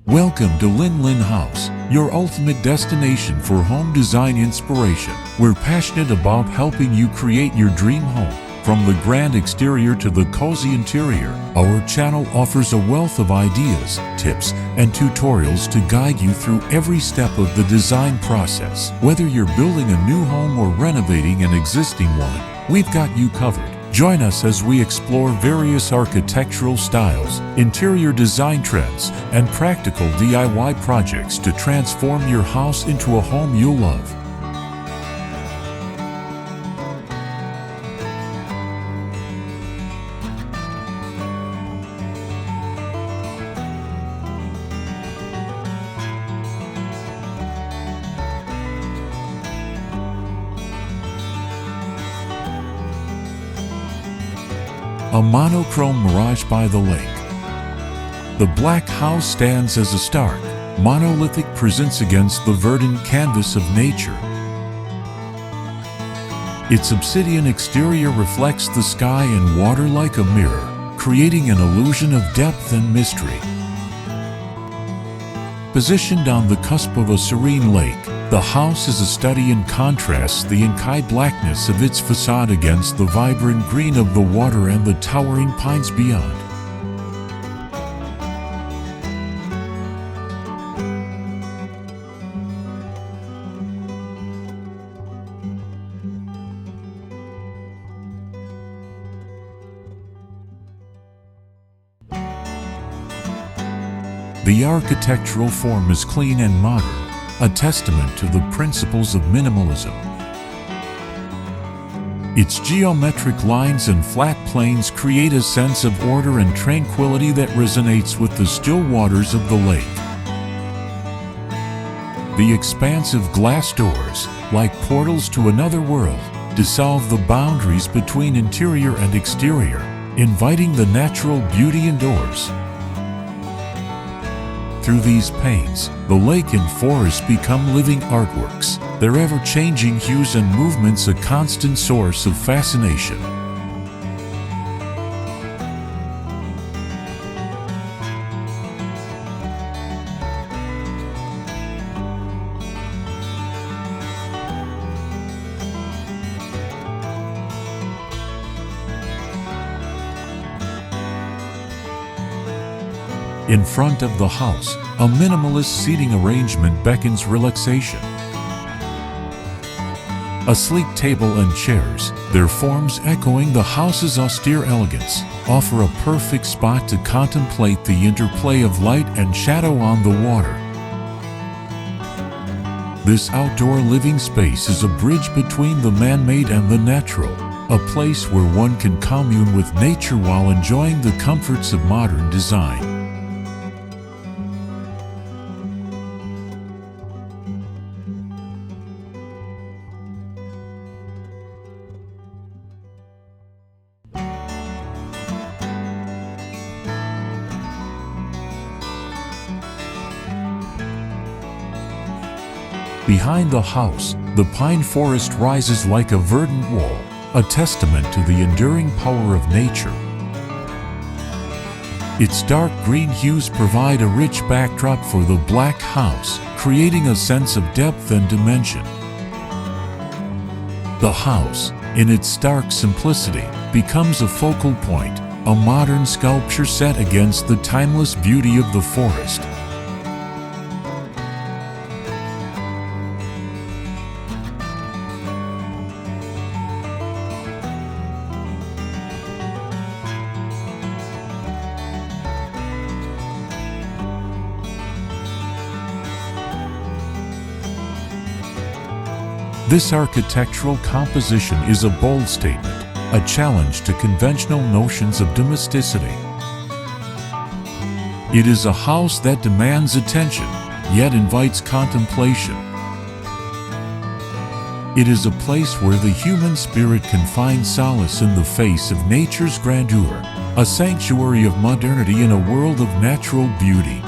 Welcome to Linh House, your ultimate destination for home design inspiration. We're passionate about helping you create your dream home. From the grand exterior to the cozy interior, our channel offers a wealth of ideas, tips, and tutorials to guide you through every step of the design process. Whether you're building a new home or renovating an existing one, we've got you covered. Join us as we explore various architectural styles, interior design trends, and practical DIY projects to transform your house into a home you'll love. A monochrome mirage by the lake. The black house stands as a stark, monolithic presence against the verdant canvas of nature. Its obsidian exterior reflects the sky and water like a mirror, creating an illusion of depth and mystery. Positioned on the cusp of a serene lake, the house is a study in contrasts the inky blackness of its facade against the vibrant green of the water and the towering pines beyond. The architectural form is clean and modern, a testament to the principles of minimalism. Its geometric lines and flat planes create a sense of order and tranquility that resonates with the still waters of the lake. The expansive glass doors, like portals to another world, dissolve the boundaries between interior and exterior, inviting the natural beauty indoors. Through these panes, the lake and forest become living artworks, their ever-changing hues and movements a constant source of fascination. In front of the house, a minimalist seating arrangement beckons relaxation. A sleek table and chairs, their forms echoing the house's austere elegance, offer a perfect spot to contemplate the interplay of light and shadow on the water. This outdoor living space is a bridge between the man-made and the natural, a place where one can commune with nature while enjoying the comforts of modern design. Behind the house, the pine forest rises like a verdant wall, a testament to the enduring power of nature. Its dark green hues provide a rich backdrop for the black house, creating a sense of depth and dimension. The house, in its stark simplicity, becomes a focal point, a modern sculpture set against the timeless beauty of the forest. This architectural composition is a bold statement, a challenge to conventional notions of domesticity. It is a house that demands attention, yet invites contemplation. It is a place where the human spirit can find solace in the face of nature's grandeur, a sanctuary of modernity in a world of natural beauty.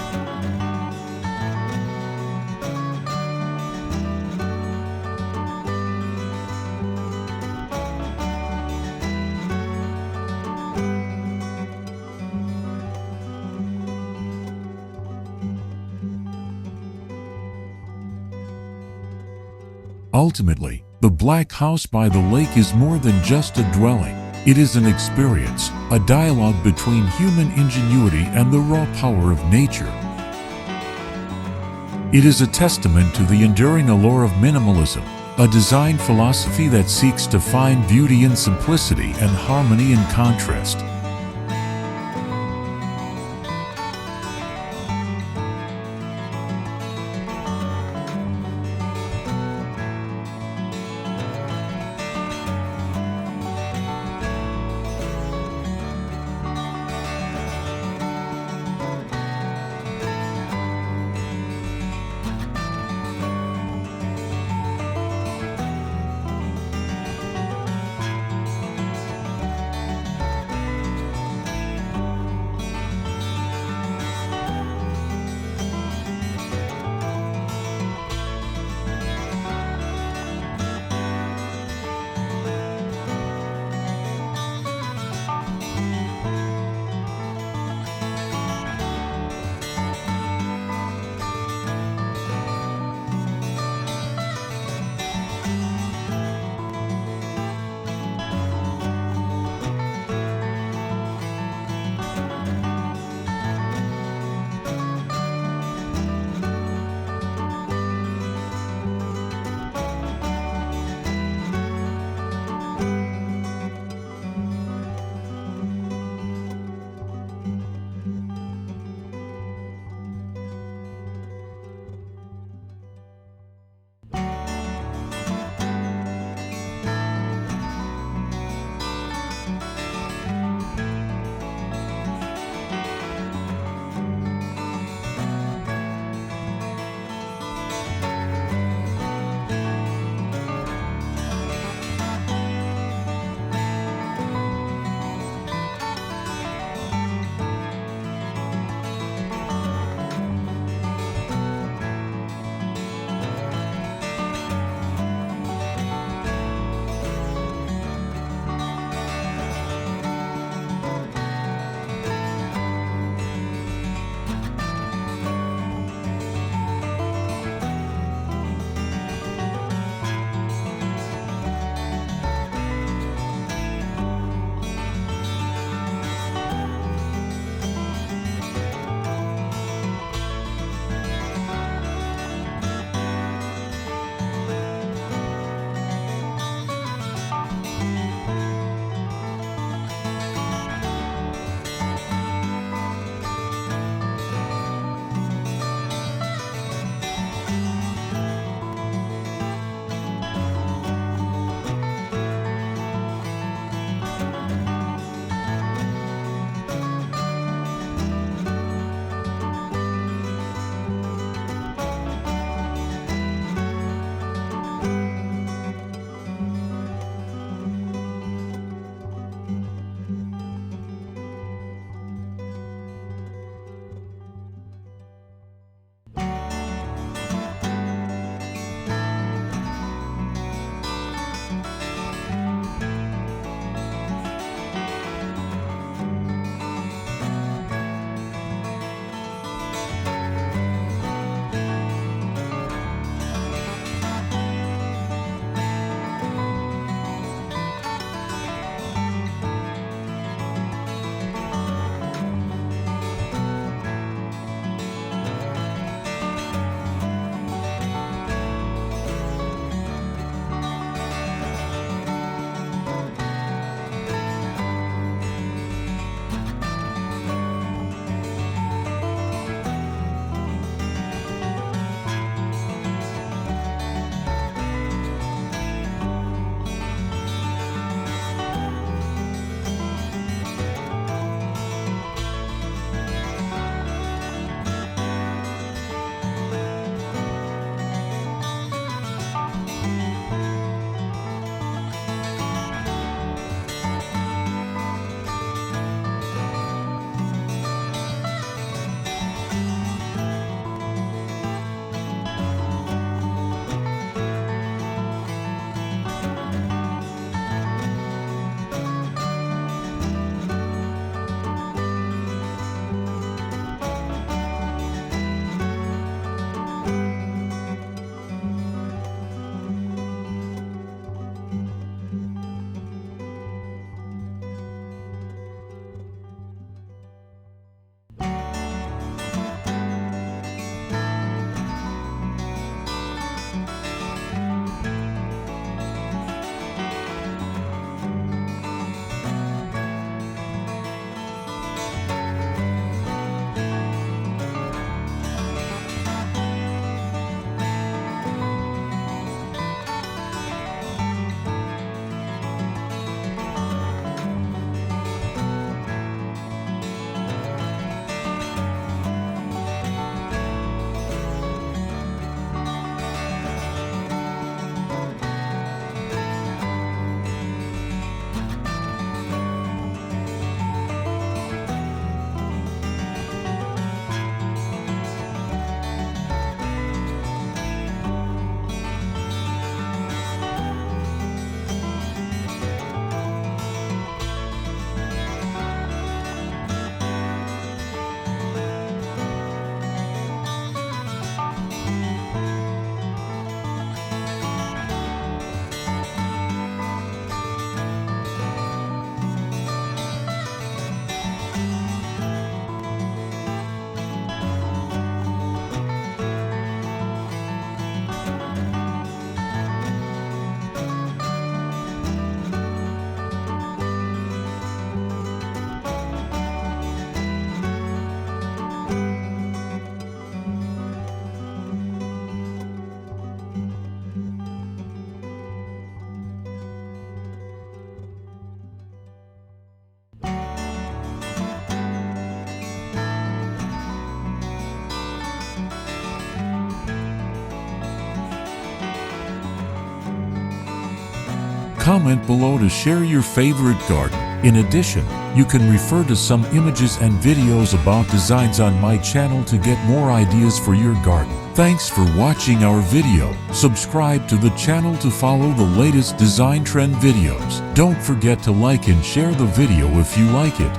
Ultimately, the Black House by the Lake is more than just a dwelling. It is an experience, a dialogue between human ingenuity and the raw power of nature. It is a testament to the enduring allure of minimalism, a design philosophy that seeks to find beauty in simplicity and harmony in contrast. Comment below to share your favorite garden. In addition, you can refer to some images and videos about designs on my channel to get more ideas for your garden. Thanks for watching our video. Subscribe to the channel to follow the latest design trend videos. Don't forget to like and share the video if you like it.